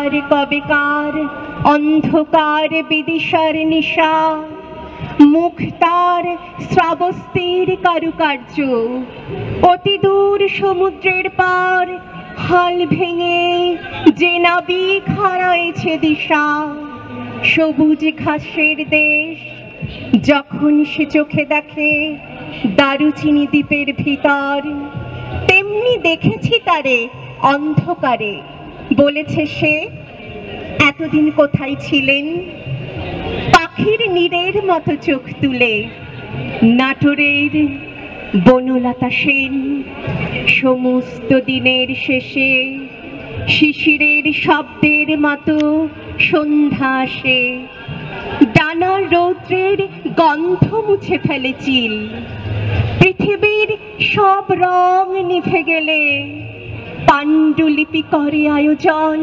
কবেকার কবেকার অন্ধকার বিদিশার নিশা, মুখ তার শ্রাবস্তির কারুকার্য, অতি দূর সমুদ্রের পার হাল ভেঙে যে নাবিক হারাইছে দিশা। সবুজ ঘাসের দেশ যখন সে চোখে দেখে দারুচিনি দ্বীপের ভিতর, তেমনি দেখেছি তারে অন্ধকারে। বলেছে সে, এতদিন কোথায় ছিলেন? পাখির নীড়ের মতো চোখ তুলে নাটোরের বনলতা সেন। সমস্ত দিনের শেষে শিশিরের শব্দের মতো সন্ধ্যা আসে, ডানার রৌদ্রের গন্ধ মুছে ফেলে চিল। পৃথিবীর সব রং নিভে গেলে পাণ্ডুলিপি করে আয়োজন।